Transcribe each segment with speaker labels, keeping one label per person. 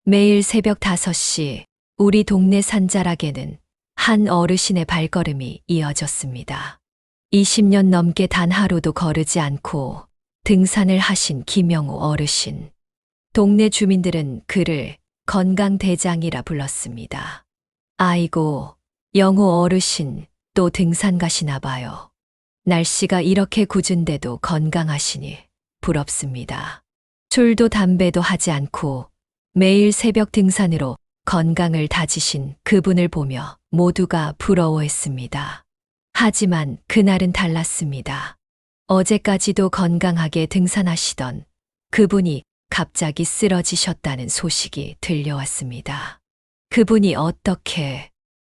Speaker 1: 매일 새벽 5시 우리 동네 산자락에는 한 어르신의 발걸음이 이어졌습니다. 20년 넘게 단 하루도 거르지 않고 등산을 하신 김영우 어르신. 동네 주민들은 그를 건강대장이라 불렀습니다. 아이고, 영우 어르신 또 등산 가시나 봐요. 날씨가 이렇게 궂은데도 건강하시니 부럽습니다. 술도 담배도 하지 않고 매일 새벽 등산으로 건강을 다지신 그분을 보며 모두가 부러워했습니다. 하지만 그날은 달랐습니다. 어제까지도 건강하게 등산하시던 그분이 갑자기 쓰러지셨다는 소식이 들려왔습니다. 그분이 어떻게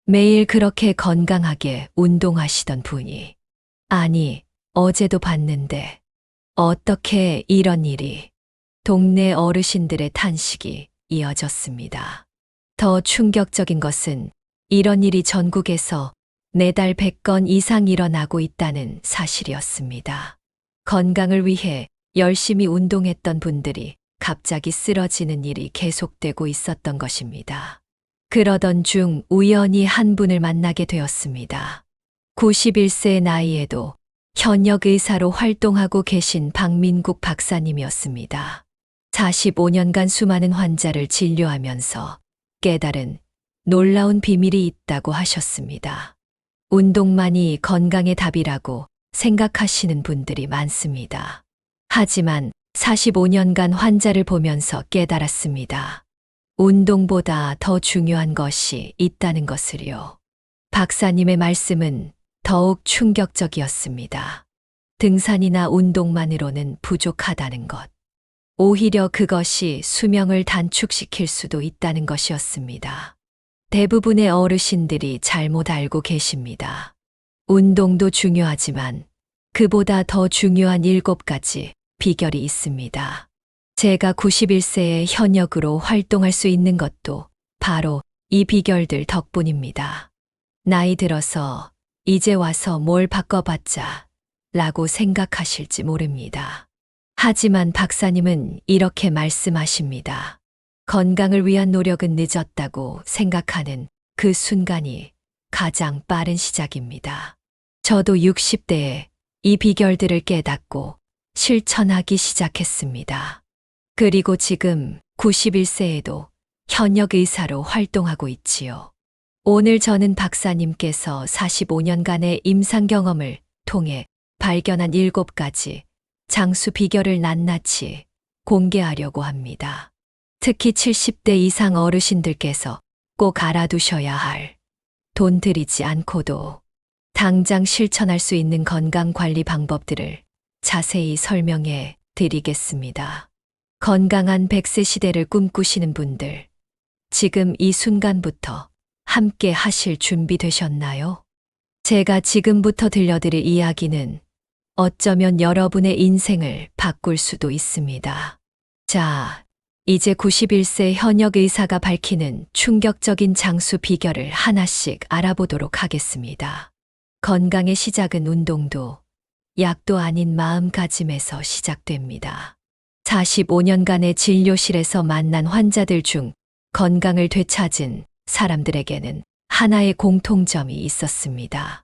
Speaker 1: 매일 그렇게 건강하게 운동하시던 분이 아니, 어제도 봤는데 어떻게 이런 일이 동네 어르신들의 탄식이 이어졌습니다. 더 충격적인 것은 이런 일이 전국에서 매달 100건 이상 일어나고 있다는 사실이었습니다. 건강을 위해 열심히 운동했던 분들이 갑자기 쓰러지는 일이 계속되고 있었던 것입니다. 그러던 중 우연히 한 분을 만나게 되었습니다. 91세의 나이에도 현역 의사로 활동하고 계신 박민국 박사님이었습니다. 45년간 수많은 환자를 진료하면서 깨달은 놀라운 비밀이 있다고 하셨습니다. 운동만이 건강의 답이라고 생각하시는 분들이 많습니다. 하지만 45년간 환자를 보면서 깨달았습니다. 운동보다 더 중요한 것이 있다는 것을요. 박사님의 말씀은 더욱 충격적이었습니다. 등산이나 운동만으로는 부족하다는 것. 오히려 그것이 수명을 단축시킬 수도 있다는 것이었습니다. 대부분의 어르신들이 잘못 알고 계십니다. 운동도 중요하지만 그보다 더 중요한 7가지 비결이 있습니다. 제가 91세의 현역으로 활동할 수 있는 것도 바로 이 비결들 덕분입니다. 나이 들어서 이제 와서 뭘 바꿔봤자 라고 생각하실지 모릅니다. 하지만 박사님은 이렇게 말씀하십니다. 건강을 위한 노력은 늦었다고 생각하는 그 순간이 가장 빠른 시작입니다. 저도 60대에 이 비결들을 깨닫고 실천하기 시작했습니다. 그리고 지금 91세에도 현역 의사로 활동하고 있지요. 오늘 저는 박사님께서 45년간의 임상 경험을 통해 발견한 7가지 장수 비결을 낱낱이 공개하려고 합니다. 특히 70대 이상 어르신들께서 꼭 알아두셔야 할 돈 들이지 않고도 당장 실천할 수 있는 건강관리 방법들을 자세히 설명해 드리겠습니다. 건강한 100세 시대를 꿈꾸시는 분들, 지금 이 순간부터 함께 하실 준비 되셨나요? 제가 지금부터 들려드릴 이야기는 어쩌면 여러분의 인생을 바꿀 수도 있습니다. 자, 이제 91세 현역 의사가 밝히는 충격적인 장수 비결을 하나씩 알아보도록 하겠습니다. 건강의 시작은 운동도 약도 아닌 마음가짐에서 시작됩니다. 45년간의 진료실에서 만난 환자들 중 건강을 되찾은 사람들에게는 하나의 공통점이 있었습니다.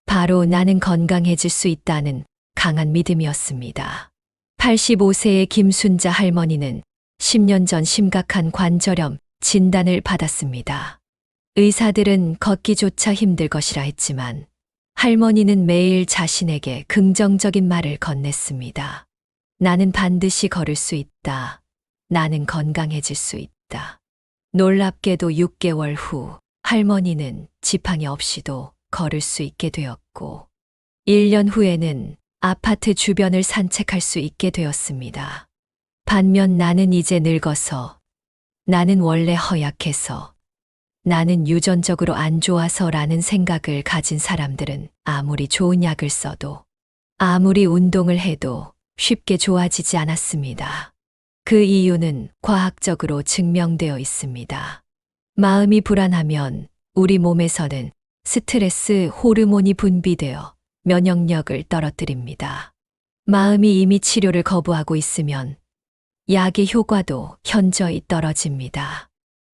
Speaker 1: 바로 나는 건강해질 수 있다는 강한 믿음이었습니다. 85세의 김순자 할머니는 10년 전 심각한 관절염 진단을 받았습니다. 의사들은 걷기조차 힘들 것이라 했지만 할머니는 매일 자신에게 긍정적인 말을 건넸습니다. 나는 반드시 걸을 수 있다. 나는 건강해질 수 있다. 놀랍게도 6개월 후 할머니는 지팡이 없이도 걸을 수 있게 되었고 1년 후에는 아파트 주변을 산책할 수 있게 되었습니다. 반면 나는 이제 늙어서, 나는 원래 허약해서, 나는 유전적으로 안 좋아서라는 생각을 가진 사람들은 아무리 좋은 약을 써도, 아무리 운동을 해도 쉽게 좋아지지 않았습니다. 그 이유는 과학적으로 증명되어 있습니다. 마음이 불안하면 우리 몸에서는 스트레스 호르몬이 분비되어 면역력을 떨어뜨립니다. 마음이 이미 치료를 거부하고 있으면 약의 효과도 현저히 떨어집니다.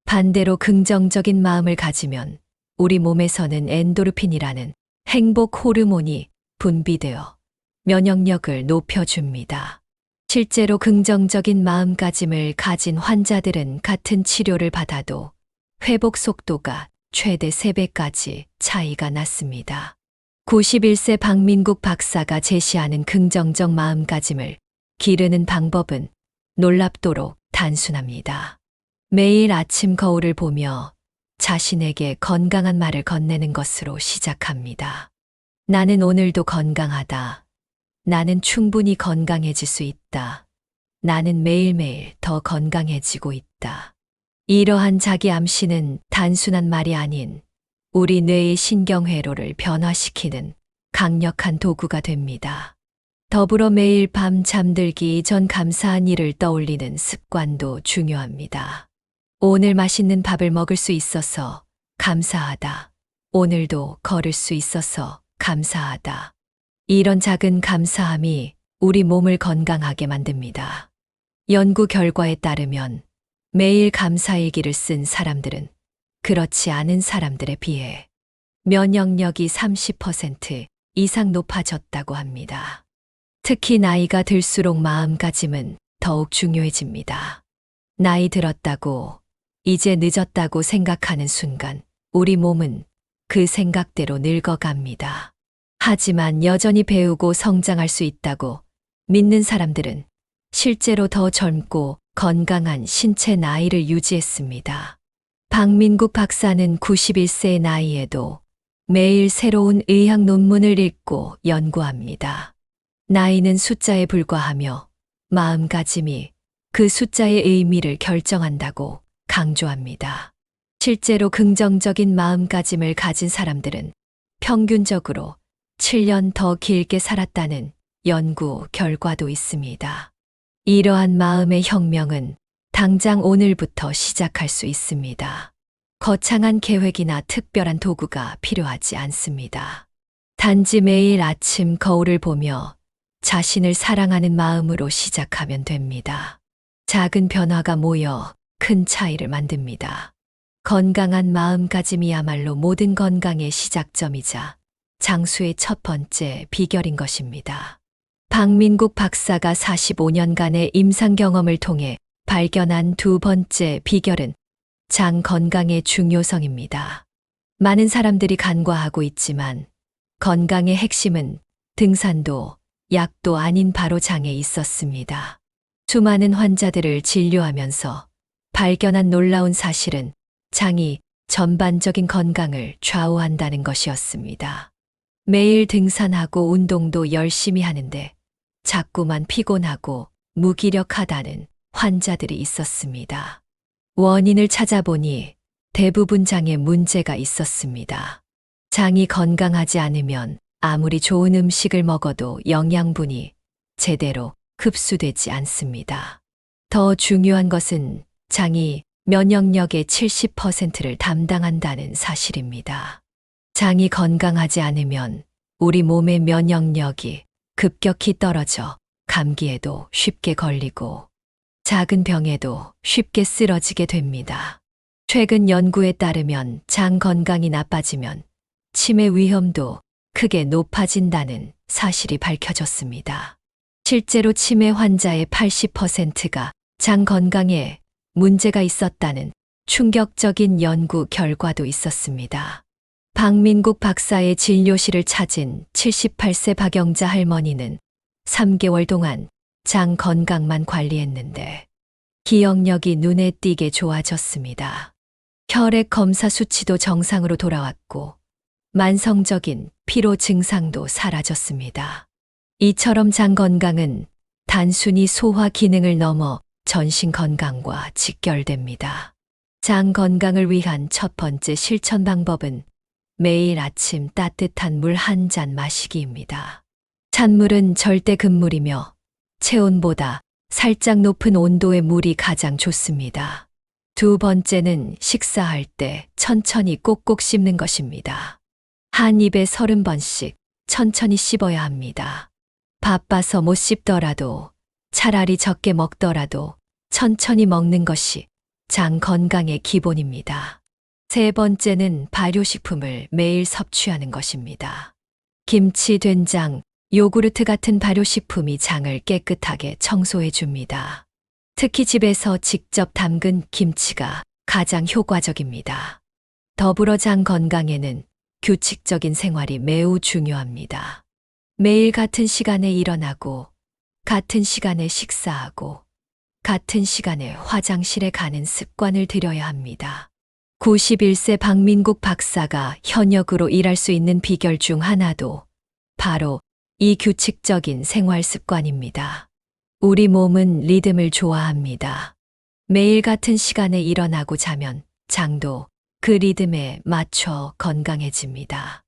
Speaker 1: 반대로 긍정적인 마음을 가지면 우리 몸에서는 엔도르핀이라는 행복 호르몬이 분비되어 면역력을 높여줍니다. 실제로 긍정적인 마음가짐을 가진 환자들은 같은 치료를 받아도 회복 속도가 최대 3배까지 차이가 났습니다. 91세 박민국 박사가 제시하는 긍정적 마음가짐을 기르는 방법은 놀랍도록 단순합니다. 매일 아침 거울을 보며 자신에게 건강한 말을 건네는 것으로 시작합니다. 나는 오늘도 건강하다. 나는 충분히 건강해질 수 있다. 나는 매일매일 더 건강해지고 있다. 이러한 자기 암시는 단순한 말이 아닌 우리 뇌의 신경회로를 변화시키는 강력한 도구가 됩니다. 더불어 매일 밤 잠들기 전 감사한 일을 떠올리는 습관도 중요합니다. 오늘 맛있는 밥을 먹을 수 있어서 감사하다. 오늘도 걸을 수 있어서 감사하다. 이런 작은 감사함이 우리 몸을 건강하게 만듭니다. 연구 결과에 따르면 매일 감사일기를 쓴 사람들은 그렇지 않은 사람들에 비해 면역력이 30% 이상 높아졌다고 합니다. 특히 나이가 들수록 마음가짐은 더욱 중요해집니다. 나이 들었다고, 이제 늦었다고 생각하는 순간 우리 몸은 그 생각대로 늙어갑니다. 하지만 여전히 배우고 성장할 수 있다고 믿는 사람들은 실제로 더 젊고 건강한 신체 나이를 유지했습니다. 박민국 박사는 91세의 나이에도 매일 새로운 의학 논문을 읽고 연구합니다. 나이는 숫자에 불과하며 마음가짐이 그 숫자의 의미를 결정한다고 강조합니다. 실제로 긍정적인 마음가짐을 가진 사람들은 평균적으로 7년 더 길게 살았다는 연구 결과도 있습니다. 이러한 마음의 혁명은 당장 오늘부터 시작할 수 있습니다. 거창한 계획이나 특별한 도구가 필요하지 않습니다. 단지 매일 아침 거울을 보며 자신을 사랑하는 마음으로 시작하면 됩니다. 작은 변화가 모여 큰 차이를 만듭니다. 건강한 마음가짐이야말로 모든 건강의 시작점이자 장수의 첫 번째 비결인 것입니다. 박민국 박사가 45년간의 임상 경험을 통해 발견한 두 번째 비결은 장 건강의 중요성입니다. 많은 사람들이 간과하고 있지만 건강의 핵심은 등산도 약도 아닌 바로 장에 있었습니다. 수많은 환자들을 진료하면서 발견한 놀라운 사실은 장이 전반적인 건강을 좌우한다는 것이었습니다. 매일 등산하고 운동도 열심히 하는데 자꾸만 피곤하고 무기력하다는 환자들이 있었습니다. 원인을 찾아보니 대부분 장에 문제가 있었습니다. 장이 건강하지 않으면 아무리 좋은 음식을 먹어도 영양분이 제대로 흡수되지 않습니다. 더 중요한 것은 장이 면역력의 70%를 담당한다는 사실입니다. 장이 건강하지 않으면 우리 몸의 면역력이 급격히 떨어져 감기에도 쉽게 걸리고 작은 병에도 쉽게 쓰러지게 됩니다. 최근 연구에 따르면 장 건강이 나빠지면 치매 위험도 크게 높아진다는 사실이 밝혀졌습니다. 실제로 치매 환자의 80%가 장 건강에 문제가 있었다는 충격적인 연구 결과도 있었습니다. 박민국 박사의 진료실을 찾은 78세 박영자 할머니는 3개월 동안 장 건강만 관리했는데 기억력이 눈에 띄게 좋아졌습니다. 혈액 검사 수치도 정상으로 돌아왔고 만성적인 피로 증상도 사라졌습니다. 이처럼 장 건강은 단순히 소화 기능을 넘어 전신 건강과 직결됩니다. 장 건강을 위한 첫 번째 실천 방법은 매일 아침 따뜻한 물 한 잔 마시기입니다. 찬물은 절대 금물이며 체온보다 살짝 높은 온도의 물이 가장 좋습니다. 두 번째는 식사할 때 천천히 꼭꼭 씹는 것입니다. 한 입에 30번씩 천천히 씹어야 합니다. 바빠서 못 씹더라도 차라리 적게 먹더라도 천천히 먹는 것이 장 건강의 기본입니다. 세 번째는 발효식품을 매일 섭취하는 것입니다. 김치, 된장, 요구르트 같은 발효식품이 장을 깨끗하게 청소해 줍니다. 특히 집에서 직접 담근 김치가 가장 효과적입니다. 더불어 장 건강에는 규칙적인 생활이 매우 중요합니다. 매일 같은 시간에 일어나고, 같은 시간에 식사하고, 같은 시간에 화장실에 가는 습관을 들여야 합니다. 91세 박민국 박사가 현역으로 일할 수 있는 비결 중 하나도 바로 이 규칙적인 생활 습관입니다. 우리 몸은 리듬을 좋아합니다. 매일 같은 시간에 일어나고 자면 장도 그 리듬에 맞춰 건강해집니다.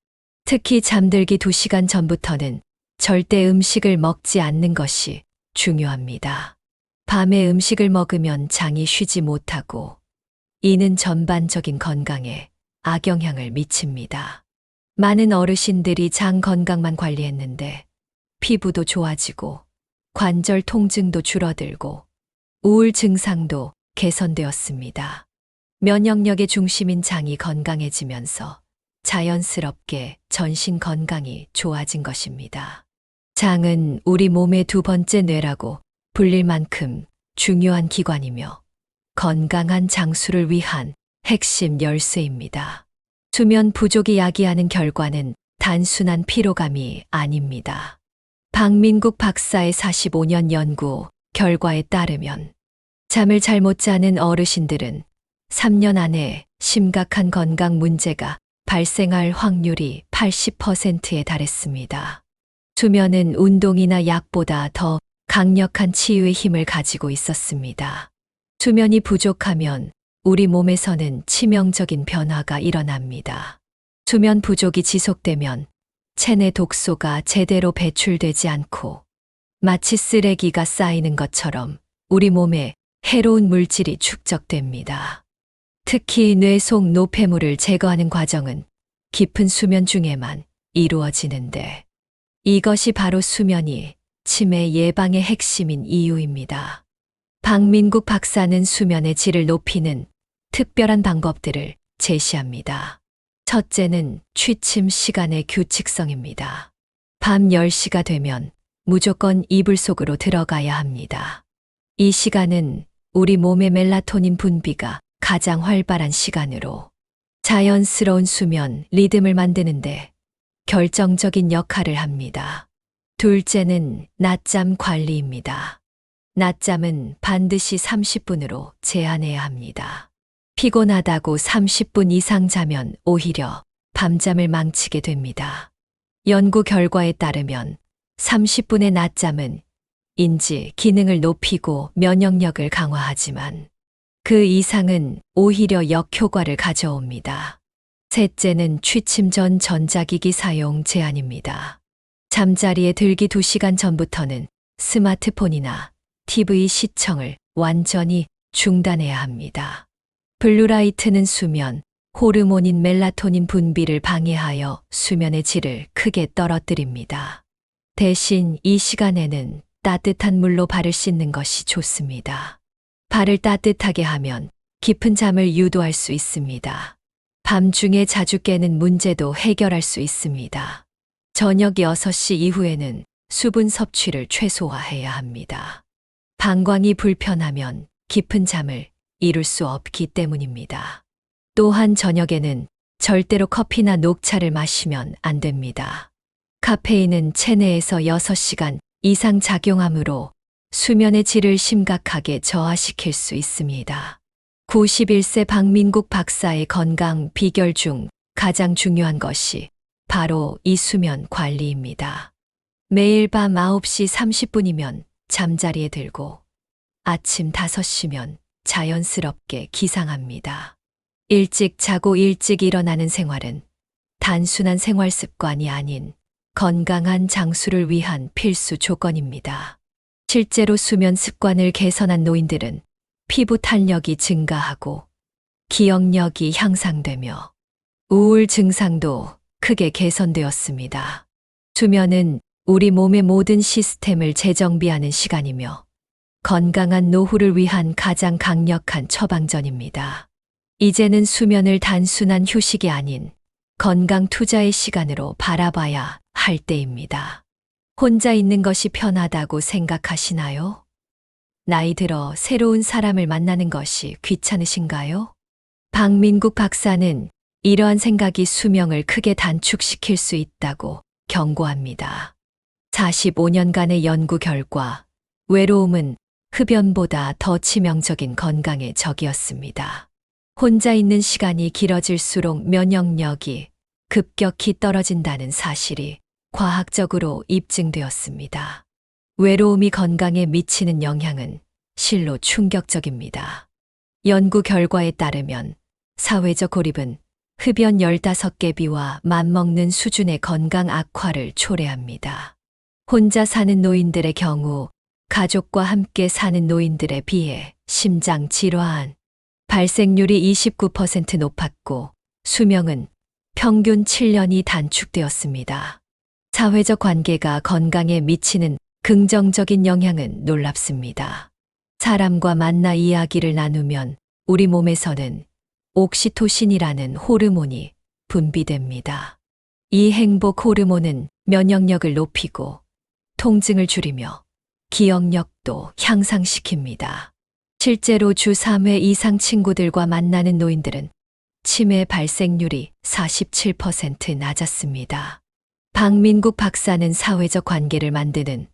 Speaker 1: 특히 잠들기 2시간 전부터는 절대 음식을 먹지 않는 것이 중요합니다. 밤에 음식을 먹으면 장이 쉬지 못하고 이는 전반적인 건강에 악영향을 미칩니다. 많은 어르신들이 장 건강만 관리했는데 피부도 좋아지고 관절 통증도 줄어들고 우울 증상도 개선되었습니다. 면역력의 중심인 장이 건강해지면서 자연스럽게 전신 건강이 좋아진 것입니다. 장은 우리 몸의 두 번째 뇌라고 불릴 만큼 중요한 기관이며 건강한 장수를 위한 핵심 열쇠입니다. 수면 부족이 야기하는 결과는 단순한 피로감이 아닙니다. 박민국 박사의 45년 연구 결과에 따르면 잠을 잘 못 자는 어르신들은 3년 안에 심각한 건강 문제가 발생할 확률이 80%에 달했습니다. 수면은 운동이나 약보다 더 강력한 치유의 힘을 가지고 있었습니다. 수면이 부족하면 우리 몸에서는 치명적인 변화가 일어납니다. 수면 부족이 지속되면 체내 독소가 제대로 배출되지 않고 마치 쓰레기가 쌓이는 것처럼 우리 몸에 해로운 물질이 축적됩니다. 특히 뇌 속 노폐물을 제거하는 과정은 깊은 수면 중에만 이루어지는데 이것이 바로 수면이 치매 예방의 핵심인 이유입니다. 박민국 박사는 수면의 질을 높이는 특별한 방법들을 제시합니다. 첫째는 취침 시간의 규칙성입니다. 밤 10시가 되면 무조건 이불 속으로 들어가야 합니다. 이 시간은 우리 몸의 멜라토닌 분비가 가장 활발한 시간으로 자연스러운 수면 리듬을 만드는데 결정적인 역할을 합니다. 둘째는 낮잠 관리입니다. 낮잠은 반드시 30분으로 제한해야 합니다. 피곤하다고 30분 이상 자면 오히려 밤잠을 망치게 됩니다. 연구 결과에 따르면 30분의 낮잠은 인지 기능을 높이고 면역력을 강화하지만 그 이상은 오히려 역효과를 가져옵니다. 셋째는 취침 전 전자기기 사용 제한입니다. 잠자리에 들기 2시간 전부터는 스마트폰이나 TV 시청을 완전히 중단해야 합니다. 블루라이트는 수면, 호르몬인 멜라토닌 분비를 방해하여 수면의 질을 크게 떨어뜨립니다. 대신 이 시간에는 따뜻한 물로 발을 씻는 것이 좋습니다. 발을 따뜻하게 하면 깊은 잠을 유도할 수 있습니다. 밤중에 자주 깨는 문제도 해결할 수 있습니다. 저녁 6시 이후에는 수분 섭취를 최소화해야 합니다. 방광이 불편하면 깊은 잠을 이룰 수 없기 때문입니다. 또한 저녁에는 절대로 커피나 녹차를 마시면 안 됩니다. 카페인은 체내에서 6시간 이상 작용하므로 수면의 질을 심각하게 저하시킬 수 있습니다. 91세 박민국 박사의 건강 비결 중 가장 중요한 것이 바로 이 수면 관리입니다. 매일 밤 9시 30분이면 잠자리에 들고 아침 5시면 자연스럽게 기상합니다. 일찍 자고 일찍 일어나는 생활은 단순한 생활 습관이 아닌 건강한 장수를 위한 필수 조건입니다. 실제로 수면 습관을 개선한 노인들은 피부 탄력이 증가하고 기억력이 향상되며 우울 증상도 크게 개선되었습니다. 수면은 우리 몸의 모든 시스템을 재정비하는 시간이며 건강한 노후를 위한 가장 강력한 처방전입니다. 이제는 수면을 단순한 휴식이 아닌 건강 투자의 시간으로 바라봐야 할 때입니다. 혼자 있는 것이 편하다고 생각하시나요? 나이 들어 새로운 사람을 만나는 것이 귀찮으신가요? 박민국 박사는 이러한 생각이 수명을 크게 단축시킬 수 있다고 경고합니다. 45년간의 연구 결과 외로움은 흡연보다 더 치명적인 건강의 적이었습니다. 혼자 있는 시간이 길어질수록 면역력이 급격히 떨어진다는 사실이 과학적으로 입증되었습니다. 외로움이 건강에 미치는 영향은 실로 충격적입니다. 연구 결과에 따르면 사회적 고립은 흡연 15개 비와 맞먹는 수준의 건강 악화를 초래합니다. 혼자 사는 노인들의 경우 가족과 함께 사는 노인들에 비해 심장 질환 발생률이 29% 높았고 수명은 평균 7년이 단축되었습니다. 사회적 관계가 건강에 미치는 긍정적인 영향은 놀랍습니다. 사람과 만나 이야기를 나누면 우리 몸에서는 옥시토신이라는 호르몬이 분비됩니다. 이 행복 호르몬은 면역력을 높이고 통증을 줄이며 기억력도 향상시킵니다. 실제로 주 3회 이상 친구들과 만나는 노인들은 치매 발생률이 47% 낮았습니다. 박민국 박사는 사회적 관계를 만드는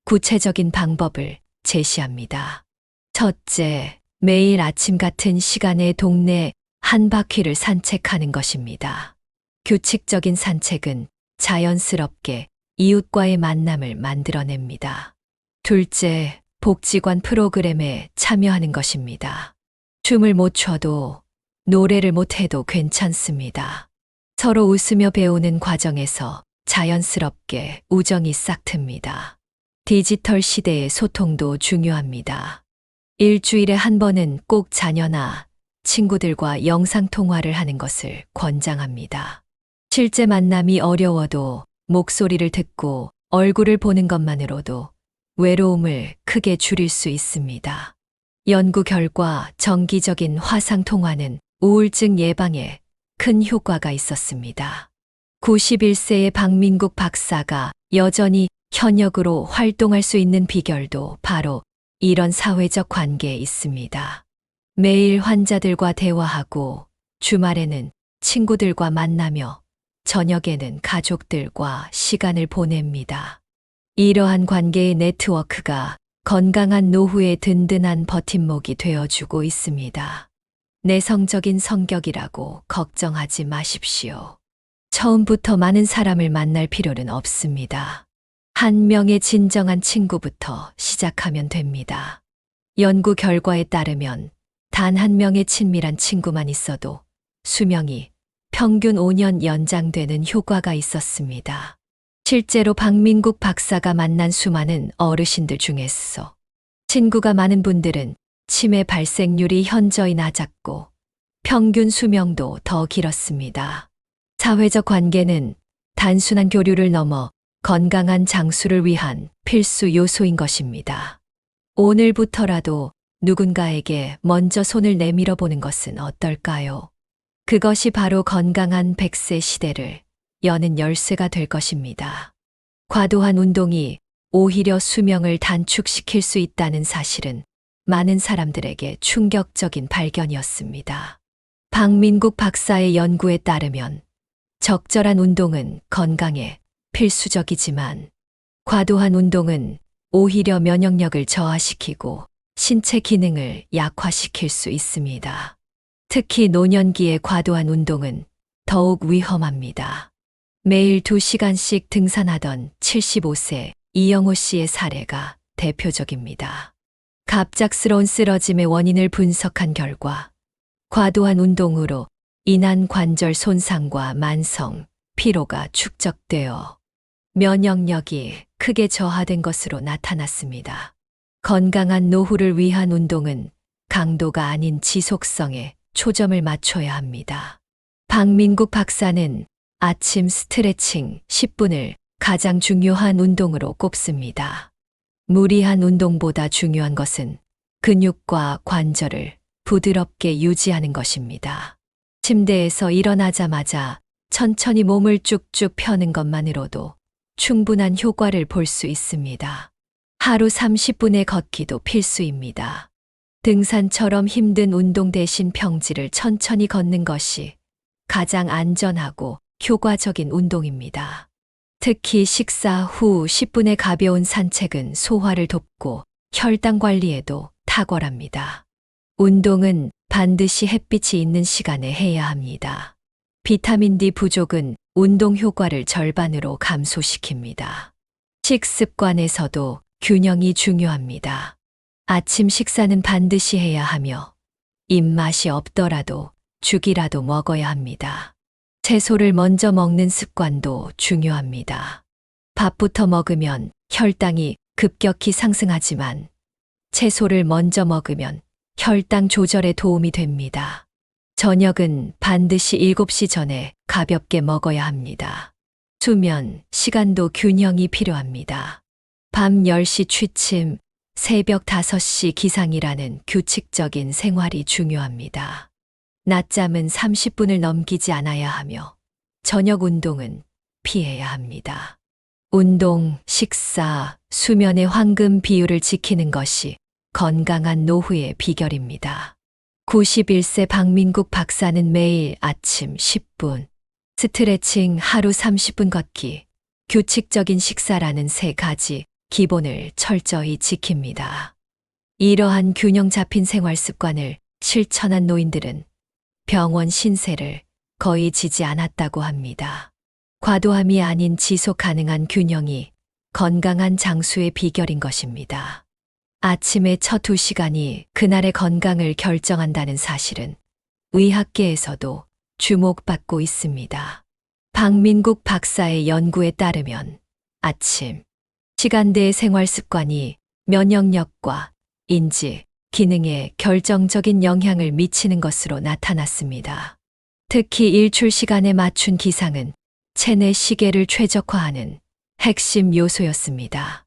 Speaker 1: 구체적인 방법을 제시합니다. 첫째, 매일 아침 같은 시간에 동네 한 바퀴를 산책하는 것입니다. 규칙적인 산책은 자연스럽게 이웃과의 만남을 만들어냅니다. 둘째, 복지관 프로그램에 참여하는 것입니다. 춤을 못 춰도 노래를 못 해도 괜찮습니다. 서로 웃으며 배우는 과정에서 자연스럽게 우정이 싹틉니다. 디지털 시대의 소통도 중요합니다. 일주일에 한 번은 꼭 자녀나 친구들과 영상통화를 하는 것을 권장합니다. 실제 만남이 어려워도 목소리를 듣고 얼굴을 보는 것만으로도 외로움을 크게 줄일 수 있습니다. 연구 결과 정기적인 화상통화는 우울증 예방에 큰 효과가 있었습니다. 91세의 박민국 박사가 여전히 현역으로 활동할 수 있는 비결도 바로 이런 사회적 관계에 있습니다. 매일 환자들과 대화하고 주말에는 친구들과 만나며 저녁에는 가족들과 시간을 보냅니다. 이러한 관계의 네트워크가 건강한 노후의 든든한 버팀목이 되어주고 있습니다. 내성적인 성격이라고 걱정하지 마십시오. 처음부터 많은 사람을 만날 필요는 없습니다. 한 명의 진정한 친구부터 시작하면 됩니다. 연구 결과에 따르면 단 한 명의 친밀한 친구만 있어도 수명이 평균 5년 연장되는 효과가 있었습니다. 실제로 박민국 박사가 만난 수많은 어르신들 중에서 친구가 많은 분들은 치매 발생률이 현저히 낮았고 평균 수명도 더 길었습니다. 사회적 관계는 단순한 교류를 넘어 건강한 장수를 위한 필수 요소인 것입니다. 오늘부터라도 누군가에게 먼저 손을 내밀어 보는 것은 어떨까요? 그것이 바로 건강한 100세 시대를 여는 열쇠가 될 것입니다. 과도한 운동이 오히려 수명을 단축시킬 수 있다는 사실은 많은 사람들에게 충격적인 발견이었습니다. 박민국 박사의 연구에 따르면 적절한 운동은 건강에 필수적이지만 과도한 운동은 오히려 면역력을 저하시키고 신체 기능을 약화시킬 수 있습니다. 특히 노년기의 과도한 운동은 더욱 위험합니다. 매일 2시간씩 등산하던 75세 이영호 씨의 사례가 대표적입니다. 갑작스러운 쓰러짐의 원인을 분석한 결과 과도한 운동으로 인한 관절 손상과 만성 피로가 축적되어 면역력이 크게 저하된 것으로 나타났습니다. 건강한 노후를 위한 운동은 강도가 아닌 지속성에 초점을 맞춰야 합니다. 박민국 박사는 아침 스트레칭 10분을 가장 중요한 운동으로 꼽습니다. 무리한 운동보다 중요한 것은 근육과 관절을 부드럽게 유지하는 것입니다. 침대에서 일어나자마자 천천히 몸을 쭉쭉 펴는 것만으로도 충분한 효과를 볼 수 있습니다. 하루 30분의 걷기도 필수입니다. 등산처럼 힘든 운동 대신 평지를 천천히 걷는 것이 가장 안전하고 효과적인 운동입니다. 특히 식사 후 10분의 가벼운 산책은 소화를 돕고 혈당 관리에도 탁월합니다. 운동은 반드시 햇빛이 있는 시간에 해야 합니다. 비타민 D 부족은 운동 효과를 절반으로 감소시킵니다. 식습관에서도 균형이 중요합니다. 아침 식사는 반드시 해야 하며 입맛이 없더라도 죽이라도 먹어야 합니다. 채소를 먼저 먹는 습관도 중요합니다. 밥부터 먹으면 혈당이 급격히 상승하지만 채소를 먼저 먹으면 혈당 조절에 도움이 됩니다. 저녁은 반드시 7시 전에 가볍게 먹어야 합니다. 수면, 시간도 균형이 필요합니다. 밤 10시 취침, 새벽 5시 기상이라는 규칙적인 생활이 중요합니다. 낮잠은 30분을 넘기지 않아야 하며 저녁 운동은 피해야 합니다. 운동, 식사, 수면의 황금 비율을 지키는 것이 건강한 노후의 비결입니다. 91세 박민국 박사는 매일 아침 10분, 스트레칭 하루 30분 걷기, 규칙적인 식사라는 3가지 기본을 철저히 지킵니다. 이러한 균형 잡힌 생활 습관을 실천한 노인들은 병원 신세를 거의 지지 않았다고 합니다. 과도함이 아닌 지속 가능한 균형이 건강한 장수의 비결인 것입니다. 아침의 첫 2시간이 그날의 건강을 결정한다는 사실은 의학계에서도 주목받고 있습니다. 박민국 박사의 연구에 따르면 아침 시간대의 생활 습관이 면역력과 인지, 기능에 결정적인 영향을 미치는 것으로 나타났습니다. 특히 일출 시간에 맞춘 기상은 체내 시계를 최적화하는 핵심 요소였습니다.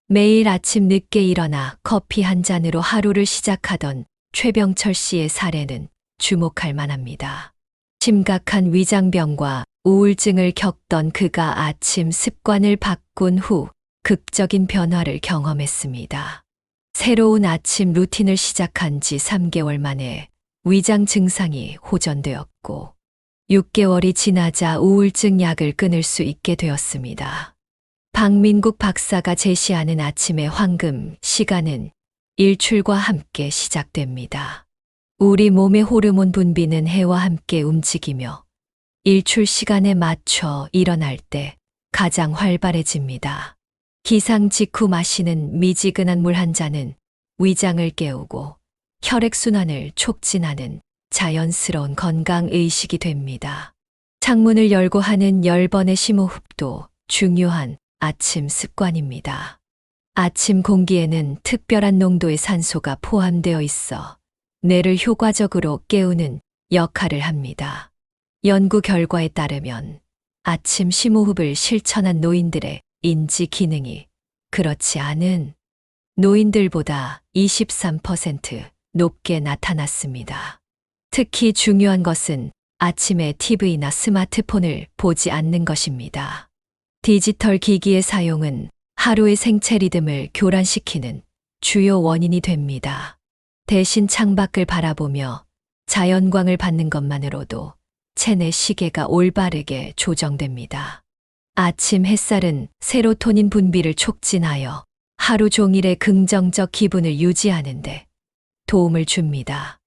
Speaker 1: 매일 아침 늦게 일어나 커피 한 잔으로 하루를 시작하던 최병철 씨의 사례는 주목할 만합니다. 심각한 위장병과 우울증을 겪던 그가 아침 습관을 바꾼 후 극적인 변화를 경험했습니다. 새로운 아침 루틴을 시작한 지 3개월 만에 위장 증상이 호전되었고 6개월이 지나자 우울증 약을 끊을 수 있게 되었습니다. 박민국 박사가 제시하는 아침의 황금 시간은 일출과 함께 시작됩니다. 우리 몸의 호르몬 분비는 해와 함께 움직이며 일출 시간에 맞춰 일어날 때 가장 활발해집니다. 기상 직후 마시는 미지근한 물 한 잔은 위장을 깨우고 혈액순환을 촉진하는 자연스러운 건강의식이 됩니다. 창문을 열고 하는 10번의 심호흡도 중요한 아침 습관입니다. 아침 공기에는 특별한 농도의 산소가 포함되어 있어 뇌를 효과적으로 깨우는 역할을 합니다. 연구 결과에 따르면 아침 심호흡을 실천한 노인들의 인지 기능이 그렇지 않은 노인들보다 23% 높게 나타났습니다. 특히 중요한 것은 아침에 TV나 스마트폰을 보지 않는 것입니다. 디지털 기기의 사용은 하루의 생체 리듬을 교란시키는 주요 원인이 됩니다. 대신 창밖을 바라보며 자연광을 받는 것만으로도 체내 시계가 올바르게 조정됩니다. 아침 햇살은 세로토닌 분비를 촉진하여 하루 종일의 긍정적 기분을 유지하는 데 도움을 줍니다.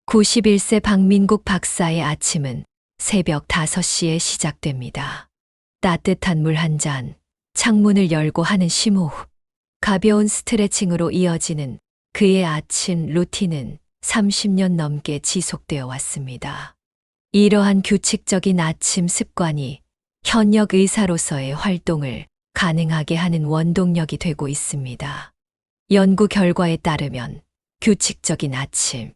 Speaker 1: 91세 박민국 박사의 아침은 새벽 5시에 시작됩니다. 따뜻한 물 한 잔, 창문을 열고 하는 심호흡, 가벼운 스트레칭으로 이어지는 그의 아침 루틴은 30년 넘게 지속되어 왔습니다. 이러한 규칙적인 아침 습관이 현역 의사로서의 활동을 가능하게 하는 원동력이 되고 있습니다. 연구 결과에 따르면 규칙적인 아침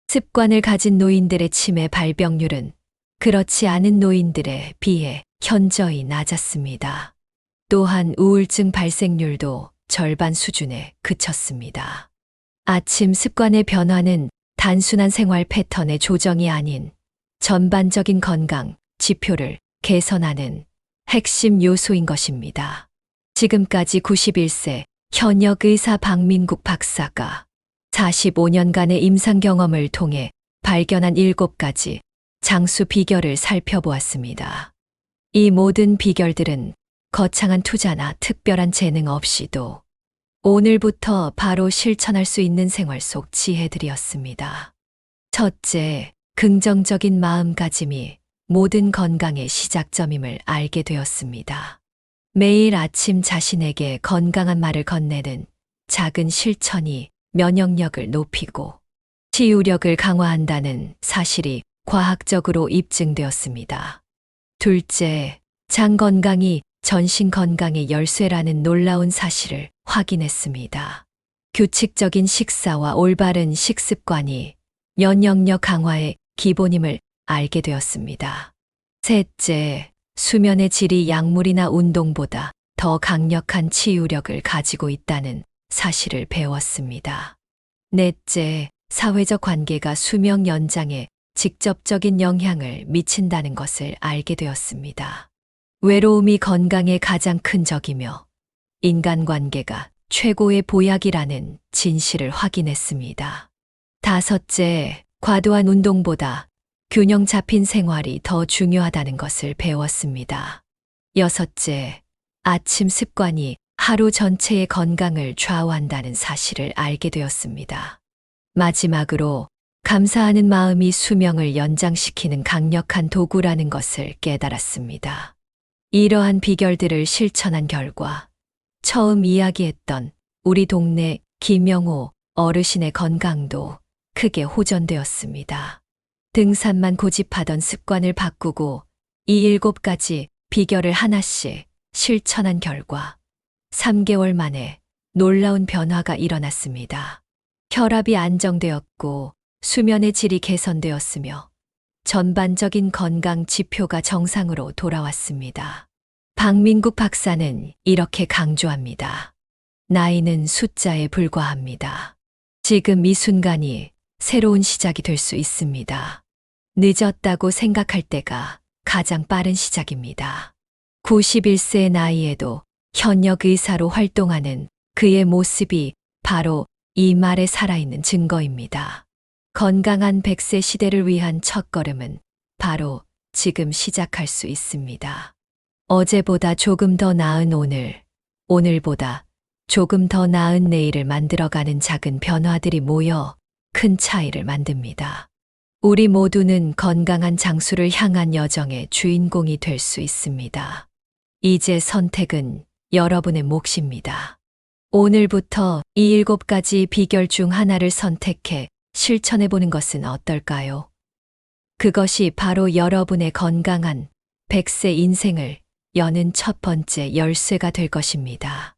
Speaker 1: 습관을 가진 노인들의 치매 발병률은 그렇지 않은 노인들에 비해 현저히 낮았습니다. 또한 우울증 발생률도 절반 수준에 그쳤습니다. 아침 습관의 변화는 단순한 생활 패턴의 조정이 아닌 전반적인 건강 지표를 개선하는 핵심 요소인 것입니다. 지금까지 91세 현역 의사 박민국 박사가 45년간의 임상 경험을 통해 발견한 7가지 장수 비결을 살펴보았습니다. 이 모든 비결들은 거창한 투자나 특별한 재능 없이도 오늘부터 바로 실천할 수 있는 생활 속 지혜들이었습니다. 첫째, 긍정적인 마음가짐이 모든 건강의 시작점임을 알게 되었습니다. 매일 아침 자신에게 건강한 말을 건네는 작은 실천이 면역력을 높이고 치유력을 강화한다는 사실이 과학적으로 입증되었습니다. 둘째, 장 건강이 전신 건강의 열쇠라는 놀라운 사실을 확인했습니다. 규칙적인 식사와 올바른 식습관이 면역력 강화의 기본임을 알게 되었습니다. 셋째, 수면의 질이 약물이나 운동보다 더 강력한 치유력을 가지고 있다는 사실을 배웠습니다. 넷째, 사회적 관계가 수명 연장에 직접적인 영향을 미친다는 것을 알게 되었습니다. 외로움이 건강의 가장 큰 적이며 인간관계가 최고의 보약이라는 진실을 확인했습니다. 다섯째, 과도한 운동보다 균형 잡힌 생활이 더 중요하다는 것을 배웠습니다. 여섯째, 아침 습관이 하루 전체의 건강을 좌우한다는 사실을 알게 되었습니다. 마지막으로 감사하는 마음이 수명을 연장시키는 강력한 도구라는 것을 깨달았습니다. 이러한 비결들을 실천한 결과 처음 이야기했던 우리 동네 김영호 어르신의 건강도 크게 호전되었습니다. 등산만 고집하던 습관을 바꾸고 이 7가지 비결을 하나씩 실천한 결과 3개월 만에 놀라운 변화가 일어났습니다. 혈압이 안정되었고 수면의 질이 개선되었으며 전반적인 건강 지표가 정상으로 돌아왔습니다. 박민국 박사는 이렇게 강조합니다. 나이는 숫자에 불과합니다. 지금 이 순간이 새로운 시작이 될 수 있습니다. 늦었다고 생각할 때가 가장 빠른 시작입니다. 91세의 나이에도 현역 의사로 활동하는 그의 모습이 바로 이 말에 살아있는 증거입니다. 건강한 100세 시대를 위한 첫걸음은 바로 지금 시작할 수 있습니다. 어제보다 조금 더 나은 오늘, 오늘보다 조금 더 나은 내일을 만들어가는 작은 변화들이 모여 큰 차이를 만듭니다. 우리 모두는 건강한 장수를 향한 여정의 주인공이 될 수 있습니다. 이제 선택은 여러분의 몫입니다. 오늘부터 이 7가지 비결 중 하나를 선택해 실천해보는 것은 어떨까요? 그것이 바로 여러분의 건강한 100세 인생을 여는 첫 번째 열쇠가 될 것입니다.